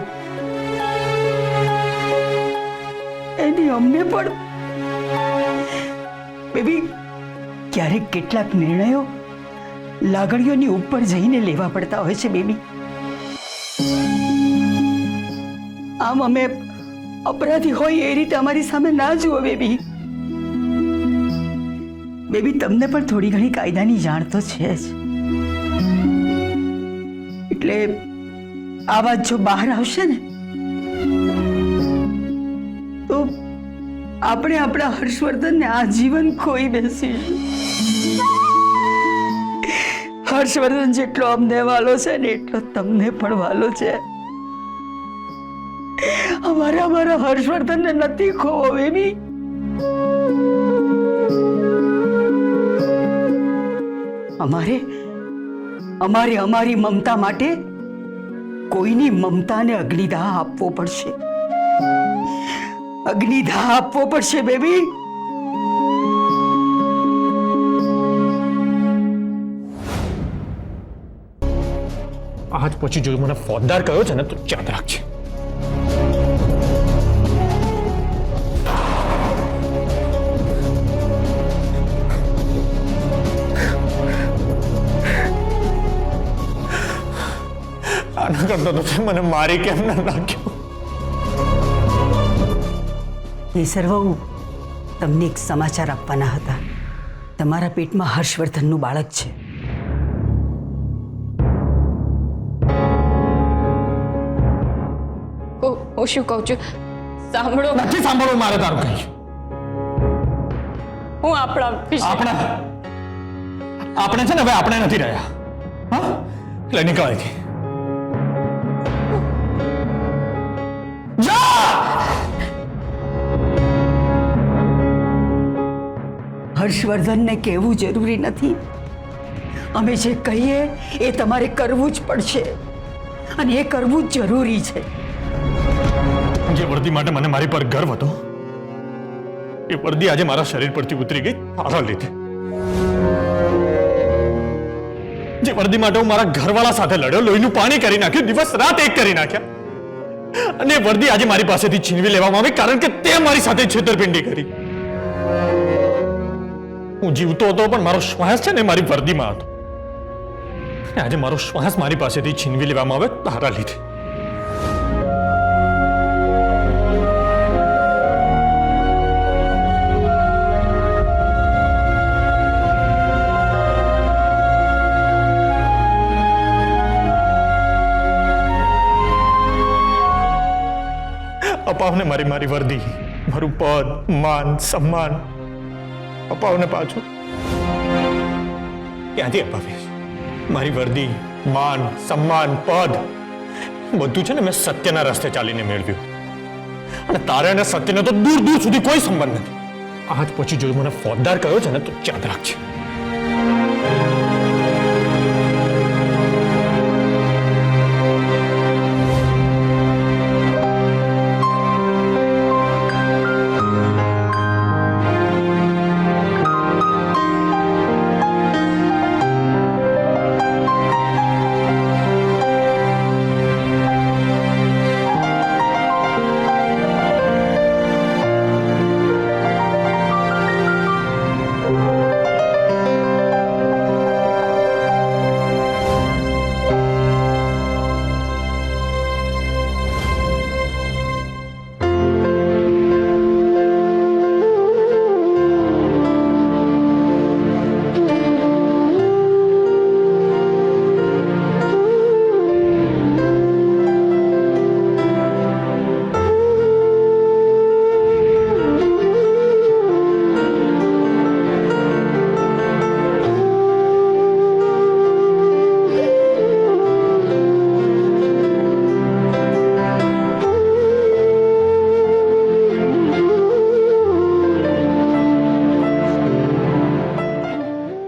એની અમને પણ બેબી ક્યારેક કેટલાક નિર્ણયો લાગણીઓની ઉપર જઈને લેવા પડતા હોય છે બેબી. આમ અમે અપરાધી હોય એ રીતે અમારી સામે ના જુઓ બેબી. બેબી, તમને પણ થોડી ઘણી કાયદાની જાણ તો છે જ. એટલે આ વાત જો બહાર આવશે ને તો આપણે આપણા હર્ષવર્ધનને આજીવન ખોઈ બેસીશું. હર્ષવર્ધન જેટલો અમને વાલો છે ને એટલો તમને પણ વાલો છે. અમારા હર્ષવર્ધનને નથી ખોવો બેબી. અમારી મમતા માટે કોઈની મમતાને અગ્નિદાહ આપવો પડશે. અગ્નિદાહ આપવો પડશે બેબી. આજ પછી જો મને ફોજદાર કહ્યો છે ને તો યાદ રાખજે. આના કરતો તો મને મારી કેમ ના નાખ્યો. એ સર્વઉ તમને એક સમાચાર આપવાના હતા. તમારા પેટમાં હર્ષવર્ધનનું બાળક છે. હું શું કહું છું સાંભળો. નથી સાંભળવું મારે તારું કઈ. હું આપણા આપણે છે ને હવે આપણે નથી રહ્યા. હા, એટલે નીકળ અહીંથી. હર્ષવર્ધનને કહેવું જરૂરી નથી. અમે જે કહીએ એ તમારે કરવું જ પડશે અને એ કરવું જ જરૂરી છે. જે વર્દી માટે મને મારી પર ગર્વ હતો એ વર્દી આજે મારા શરીર પરથી ઉતરી ગઈ તારા લીધે. જે વર્દી માટે હું મારા ઘરવાળા સાથે લડ્યો, લોહીનું પાણી કરી નાખ્યું, દિવસ રાત એક કરી નાખ્યા, અને એ વર્દી આજે મારી પાસેથી છીનવી લેવામાં આવી કારણ કે તે મારી સાથે છેતરપિંડી કરી. હું જીવતો હતો પણ મારો શ્વાસ છે ને મારી વર્દીમાં હતો. આજે મારો શ્વાસ મારી પાસેથી છીનવી લેવામાં આવે તારા લીધે. અપાવને મારી વર્દી, મારું પદ, માન, સન્માન અપાવને પાછું. ક્યાંથી અપાવીશ? મારી વર્દી, માન, સન્માન, પદ બધું છે ને મેં સત્યના રસ્તે ચાલીને મેળવ્યું. અને તારે અને સત્યને તો દૂર દૂર સુધી કોઈ સંબંધ નથી. આજ પછી જો મને ફોજદાર કહ્યો છે ને તો યાદ રાખજે.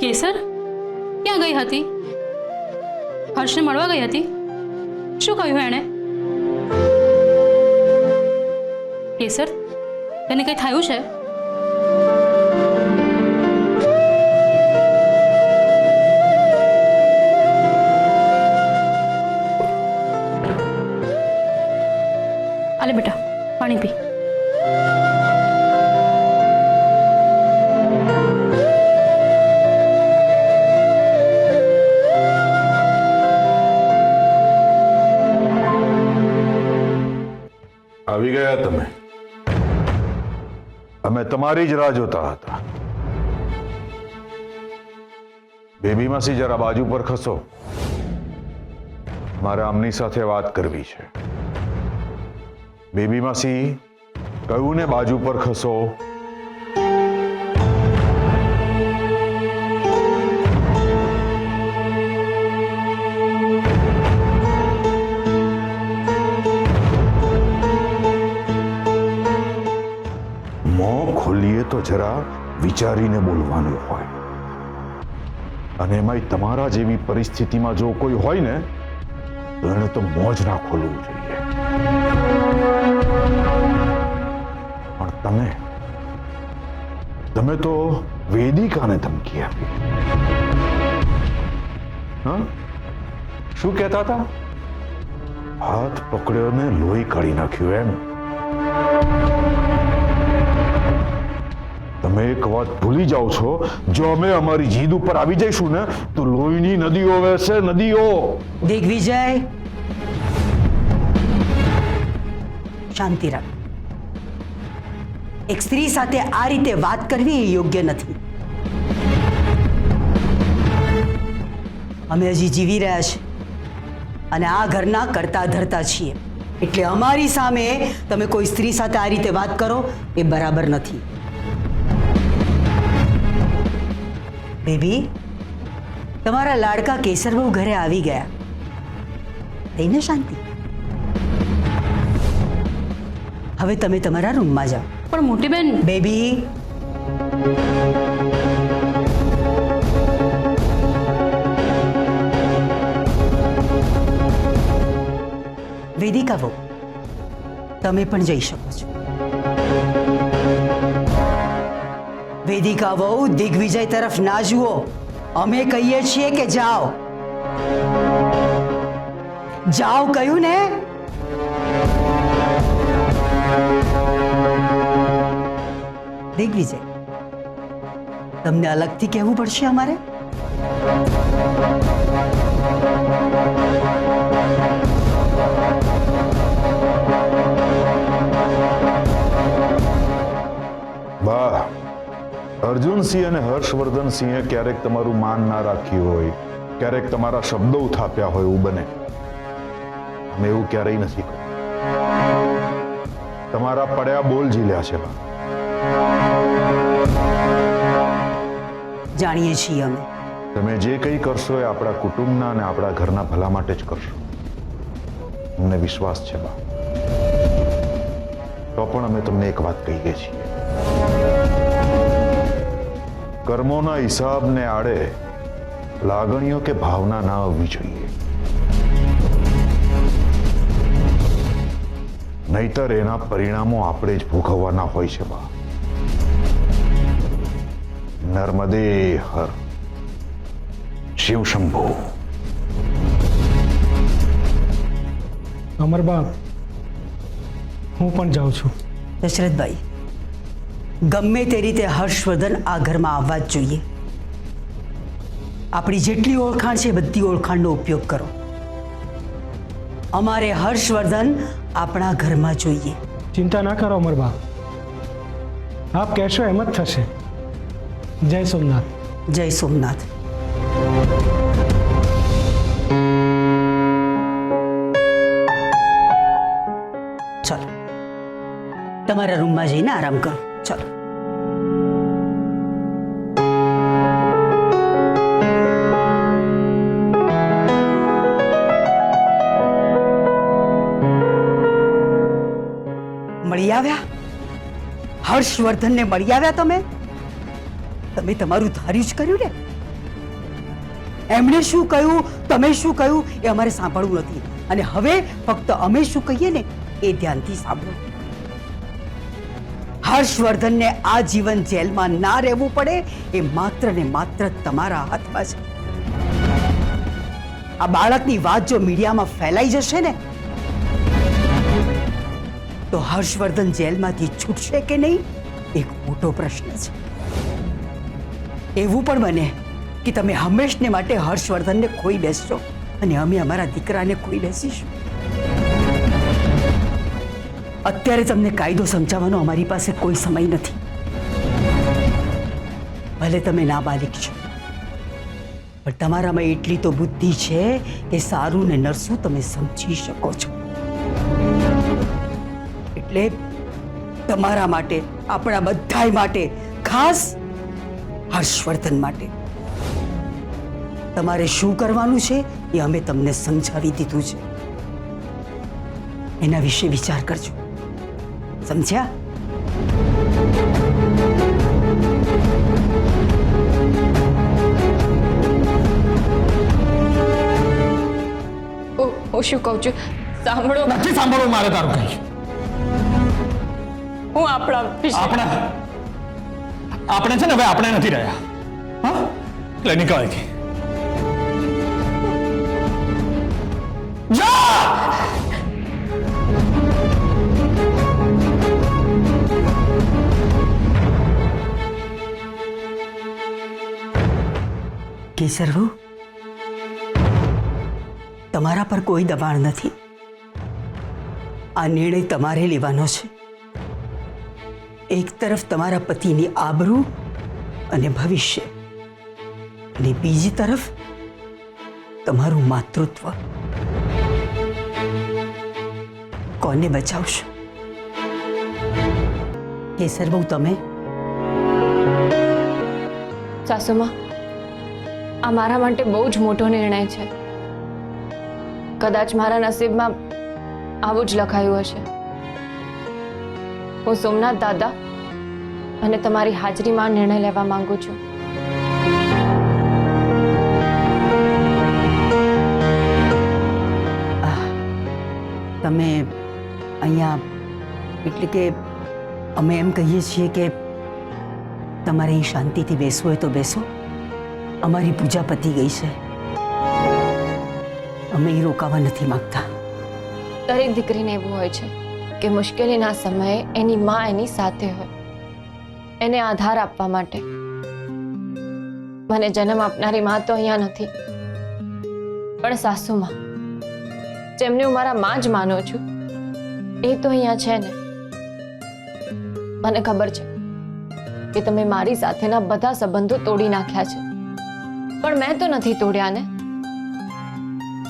કેસર ક્યાં ગઈ હતી? હર્ષને મળવા ગઈ હતી? શું કહ્યું એણે? કેસર, તને કંઈ થયું છે? આલે બેટા, પાણી પી. આવી ગયા તમે. અમે તમારી જ રાહ જોતા હતા. બેબી માસી, જરા બાજુ પર ખસો. મારે આમની સાથે વાત કરવી છે. બેબી માસી, કહ્યું ને બાજુ પર ખસો. મોં ખોલીએ તો જરા વિચારીને બોલવાનું હોય, અને એમાંય તમારા જેવી પરિસ્થિતિમાં જો કોઈ હોય ને તો એને તો મોં જ ના ખોલવું જોઈએ. પણ તમે તો વેદિકાને ધમકી આપી. હા, શું કહેતા હતા? હાથ પકડ્યો ને લોહી કાઢી નાખ્યું એમ. તમે એક વાત ભૂલી જાઓ છો, જો અમે અમારી જીદ ઉપર આવી જઈશું ને તો લોહીની નદીઓ વહેશે, નદીઓ. દિગ્વિજય, શાંતિ રાખ. એક સ્ત્રી સાથે આ રીતે વાત કરવી એ યોગ્ય નથી. અમે હજી જીવી રહ્યા છીએ અને આ ઘરના કરતા ધરતા છીએ, એટલે અમારી સામે તમે કોઈ સ્ત્રી સાથે આ રીતે વાત કરો એ બરાબર નથી. બેબી, તમારા લાડકા કેસરબહુ ઘરે આવી ગયા. થઈને શાંતિ. હવે તમે તમારા રૂમમાં જાઓ. પણ મોટી બેન, બેબી, વેદિકા વહુ, તમે પણ જઈ શકો છો. વેદિકા વહુ, દિગ્વિજય તરફ ના જુઓ. અમે કહીએ છીએ કે જાઓ. જાઓ કહ્યું ને. દિગ્વિજય, તમને અલગથી કહેવું પડશે અમારે. બા, અર્જુનસિંહ અને હર્ષવર્ધનસિંહે ક્યારેક તમારું માન ના રાખ્યું હોય, ક્યારેક તમારા શબ્દો ઉથાપ્યા હોય, એવું બને. અમે એવું ક્યારેય નથી કર્યું. તમારા પડ્યા બોલ ઝીલ્યા છે બા. જાણીએ છીએ અમે. તમે જે કંઈ કરશો એ આપણા કુટુંબના અને આપણા ઘરના ભલા માટે જ કરશો. અમને વિશ્વાસ છે બા. તો પણ અમે તમને એક વાત કહીએ છીએ, કર્મોના હિસાબને આડે લાગણીઓ કે ભાવના ના આવવી જોઈએ. નહીતર એના પરિણામો આપણે જ ભોગવવાના હોય છે બા. નર્મદે હર, શિવ શંભો. અમરબા, હું પણ જાઉં છું. દશરથભાઈ, ગમે તે રીતે હર્ષવર્ધન આ ઘરમાં આવવા જ જોઈએ. આપણી જેટલી ઓળખાણ છે બધી ઓળખાણનો ઉપયોગ કરો. અમારે હર્ષવર્ધન આપણા ઘરમાં જોઈએ. ચિંતા ના કરો અમરબા, આપ કહેશો એમ જ થશે. જય સોમનાથ. જય સોમનાથ. ચાલો, તમારા રૂમમાં જઈને આરામ કરો. ચાલો. મળી આવ્યા? હર્ષવર્ધનને મળી આવ્યા તમે? તમે તમારું ધાર્યું જ કર્યું ને? એમણે શું કહ્યું, તમે શું કહ્યું એ અમારે સાંભળવું નથી. અને હવે ફક્ત અમે શું કહીએ ને એ ધ્યાનથી સાંભળો. હર્ષવર્ધનને આજીવન જેલમાં ના રહેવું પડે એ માત્ર ને માત્ર તમારા હાથમાં છે. આ બાળકની વાત જો મીડિયામાં ફેલાઈ જશે ને તો હર્ષવર્ધન જેલમાંથી છૂટશે કે નહીં એક મોટો પ્રશ્ન છે. એવું પણ બને કે તમે હંમેશને માટે હર્ષવર્ધનને ખોઈ બેસશો અને અમે અમારા દીકરાને ખોઈ બેસીશું. અત્યારે તમને કાયદો સમજાવવાનો અમારી પાસે કોઈ સમય નથી. ભલે તમે નાબાલિગ છો, પણ તમારામાં એટલી તો બુદ્ધિ છે કે સારું ને નરસું તમે સમજી શકો છો. એટલે તમારા માટે, આપણા બધાય માટે, ખાસ હર્ષવર્ધન માટે તમારે શું કરવાનું છે એ અમે તમને સમજાવી દીધું છે. એના વિશે વિચાર કરજો. સમજ્યા? હું શું કહું છું સાંભળો. નથી સાંભળવું મારે તારું કઈ. હું આપણા આપણે છે ને હવે આપણે નથી રહ્યા. હા, એટલે નીકળ અહીંથી. જા! કેસરવુ, તમારા પર કોઈ દબાણ નથી. આ નિર્ણય તમારે લેવાનો છે. એક તરફ તમારા પતિની આબરૂ અને ભવિષ્ય, અને બીજી તરફ તમારું માતૃત્વ. કોને બચાવશો? કેસરવુ, તમે? સાસુમાં, આ મારા માટે બહુ જ મોટો નિર્ણય છે. કદાચ મારા નસીબમાં આવું જ લખાયું હશે. હું સોમનાથ દાદા અને તમારી હાજરીમાં નિર્ણય લેવા માંગુ છું. તમે અહીંયા, એટલે કે અમે એમ કહીએ છીએ કે તમારે અહીં શાંતિથી બેસવું હોય તો બેસો. અમારી પૂજા પતી ગઈ છે. અમે અહીં રોકાવા નથી માંગતા. દરેક દીકરીને એવું હોય છે કે મુશ્કેલીના સમયે એની માં એની સાથે હોય, એને આધાર આપવા માટે. મને જન્મ આપનારી માં તો અહીંયા નથી, પણ સાસુમાં, જેમને હું મારા માં જ માનું છું, એ તો અહીંયા છે ને. મને ખબર છે કે તમે મારી સાથેના બધા સંબંધો તોડી નાખ્યા છે, પણ મેં તો નથી તોડ્યા ને.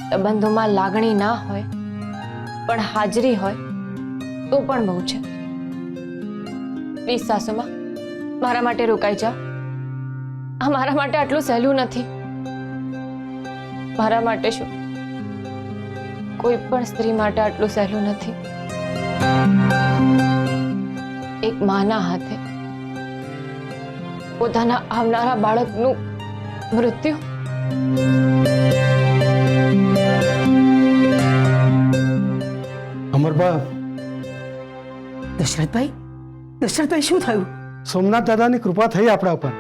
સંબંધોમાં લાગણી ના હોય પણ હાજરી હોય તો પણ બહુ છે. પ્લીઝ સાસુમાં, મારા માટે રોકાઈ જાઓ. આ મારા માટે આટલું સહેલું નથી. મારા માટે શું, કોઈ પણ સ્ત્રી માટે આટલું સહેલું નથી. એક માના હાથે પોતાના આવનારા બાળકનું મૃત્યુ. અમરબા, દશરથભાઈ શું થયું? સોમનાથ દાદાની કૃપા થઈ આપણા ઉપર.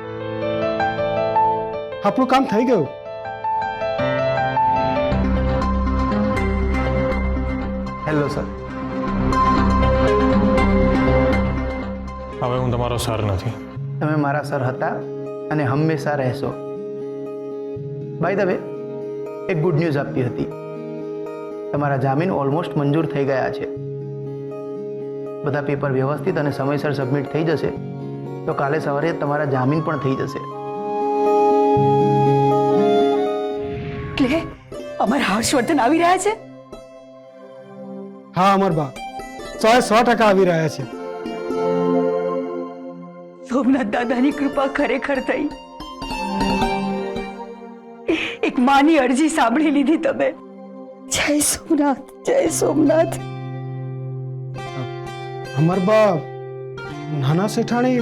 આપણું કામ થઈ ગયું. Hello sir. હવે હું તમારો સર નથી. તમે મારા સર હતા અને હંમેશા રહેશો. બાય ધ વે, એક ગુડ ન્યૂઝ આપી હતી. તમારા જામીન ઓલમોસ્ટ મંજૂર થઈ ગયા છે. બધા પેપર વ્યવસ્થિત અને સમયસર સબમિટ થઈ જશે તો કાલે સવારે તમારા જામીન પણ થઈ જશે. એટલે અમારા હર્ષવર્ધન આવી રહ્યા છે? હા અમરબા, 100% આવી રહ્યા છે. સોમનાથ દાદાની કૃપા ખરેખર થઈ. એક માની અરજી સાંભળી લીધી તમે. જય સોમનાથ, જય સોમનાથ. અમરબા, નાના શેઠાણી,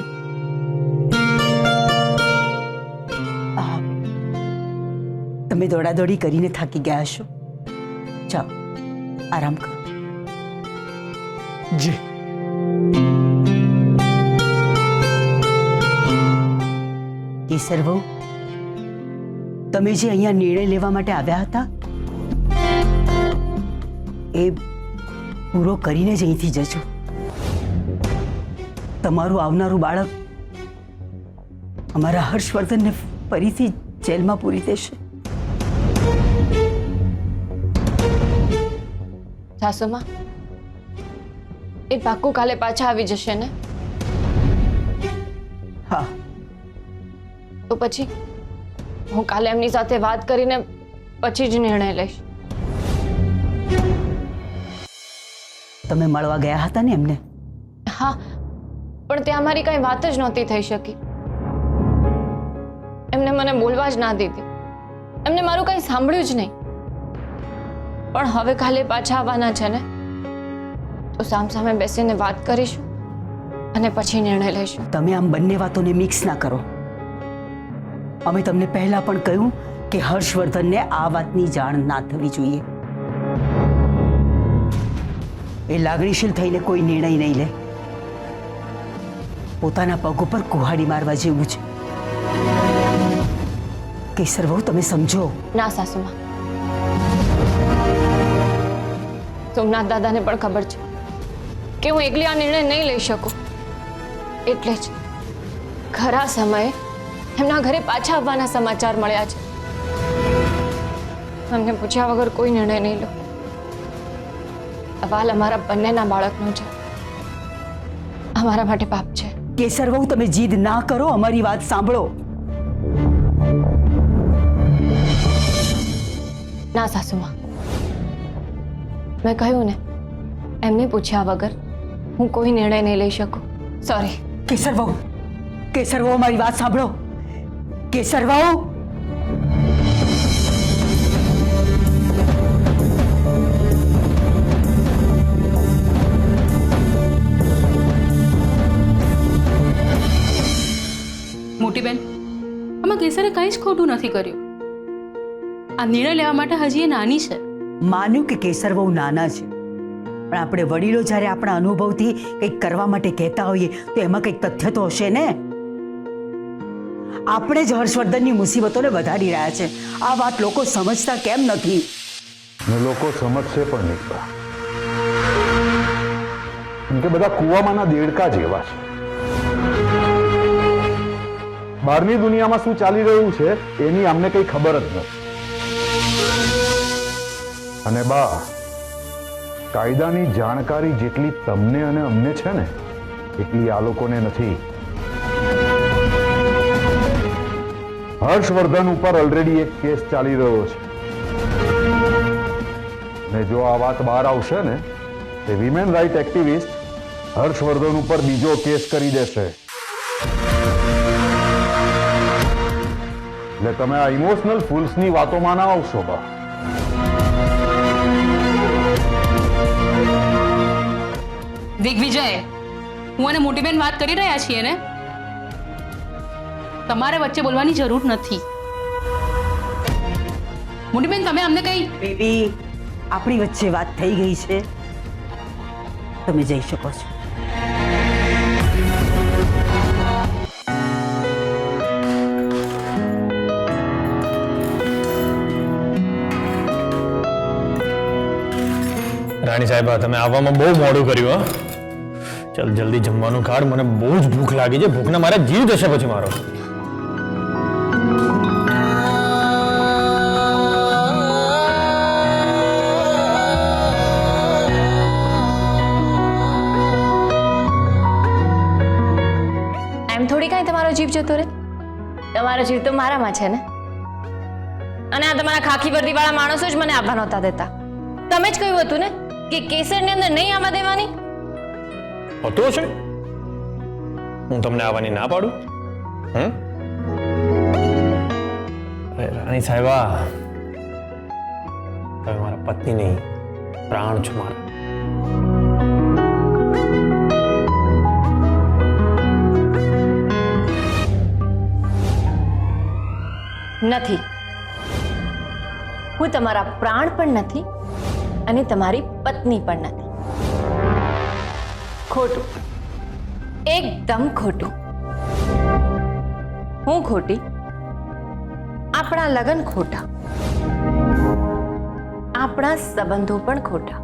તમે દોડાદોડી કરીને થાકી ગયા છો. જાઓ, આરામ કરો. જી. કેસરવહુ, તમે જે અહીંયા નિર્ણય લેવા માટે આવ્યા હતા એ પૂરો કરીને જ અહીંથી જજો. તમારું આવનારું બાળક અમારા હર્ષવર્ધનને ફરીથી જેલમાં પૂરી દેશે. સાસુમાં, એ પાક્કું કાલે પાછા આવી જશે ને? હા, તો પછી હું કાલે એમની સાથે વાત કરીને પછી જ નિર્ણય લઈશ. તમે મળવા ગયા હતા ને એમને? હા, પણ ત્યાં મારી કઈ વાત જ નહોતી થઈ શકી. એમને મને બોલવા જ ના દીધી. એમને મારું કઈ સાંભળ્યું જ નહીં. પણ હવે કાલે પાછા આવવાના છે ને, તો સામસામે બેસીને વાત કરીશું અને પછી નિર્ણય લઈશું. તમે આમ બંને વાતોને મિક્સ ના કરો. અમે તમને પહેલા પણ કહ્યું કે હર્ષવર્ધનને આ વાતની જાણ ના થવી જોઈએ. એ લાગણીશીલ થઈને કોઈ નિર્ણય નહીં લે. પોતાના પગ ઉપર કુહાડી મારવા જેવું છે. કેસર વહુ, તમે સમજો. ના સાસુમાં, સોમનાથ દાદાને પણ ખબર છે કે હું એકલી આ નિર્ણય નહીં લઈ શકું. એટલે જ ખરા સમયે એમના ઘરે પાછા આવવાના સમાચાર મળ્યા છે. અમને પૂછ્યા વગર કોઈ નિર્ણય નહીં લો. સવાલ અમારા બંનેના બાળકનો છે. અમારા માટે પાપ છે. કેસર વહુ, તમે જીદ ના કરો, અમારી વાત સાંભળો. ના સાસુમાં, મેં કહ્યું ને, એમને પૂછ્યા વગર હું કોઈ નિર્ણય નહીં લઈ શકું. સોરી. કેસર વહુ, કેસર વહુ, મારી વાત સાંભળો. કેસર વહુ, મોટી બેન, આમાં કેસરે કંઈ જ ખોટું નથી કર્યું. આ નિર્ણય લેવા માટે હજી એ નાની છે. માન્યું કે કેસર બહુ નાના છે, પણ આપણે વડીલો જ્યારે આપણા અનુભવથી કંઈક કરવા માટે કહેતા હોઈએ તો એમાં કંઈક તથ્ય તો હશે ને. આપણે જ હર્ષવર્ધનની મુસીબતોને વધારી રહ્યા છે. આ વાત લોકો સમજતા કેમ નથી? ને લોકો સમજશે પણ નહીં. કેમ કે બધા કૂવામાંના દેડકા જેવા છે. બહારની દુનિયામાં શું ચાલી રહ્યું છે એની અમને કઈ ખબર જ નથી. અને બા, કાયદાની જાણકારી જેટલી તમને અને અમને છે ને એટલી આ લોકોને નથી. હર્ષવર્ધન ઉપર ઓલરેડી એક કેસ ચાલી રહ્યો છે, ને જો આ વાત બહાર આવશે ને તે વિમેન રાઇટ એક્ટિવિસ્ટ હર્ષવર્ધન ઉપર બીજો કેસ કરી દેશે. એટલે તમે આ ઇમોશનલ ફૂલ્સની વાતોમાં ના આવશો બા. દિગ્વિજય, હું અને મોટી બેન વાત કરી રહ્યા છીએ ને, તમારે વચ્ચે બોલવાની જરૂર નથી. મોટી બેન, તમે અમને કઈ બેબી, આપણી વચ્ચે વાત થઈ ગઈ છે, તમે જઈ શકો છો. રાણી સાહેબા, તમે આવવામાં બહુ મોડું કર્યું. હા, ચાલ જલ્દી જમવાનું કાઢ. મને બહુ જ ભૂખ લાગી છે. ભૂખના મારા જીવ જશે પછી મારો. એમ થોડી કાંઈ તમારો જીવ જતો રહે. તમારો જીવ તો મારામાં છે ને. અને આ તમારા ખાખી વર્દીવાળા માણસો જ મને આવવા નહોતા દેતા. તમે જ કહ્યું હતું ને કે કેસરની અંદર નહીં આવવા દેવાની. હોતો છે, હું તમને આવવાની ના પાડું? રાણી સાહેબા, તમે મારા પત્ની નહીં, પ્રાણ છો મારા. નથી. હું તમારા પ્રાણ પણ નથી અને તમારી પત્ની પણ નથી. ખોટું, એકદમ ખોટું. હું ખોટી, આપણા લગ્ન ખોટા, આપણા સંબંધો પણ ખોટા.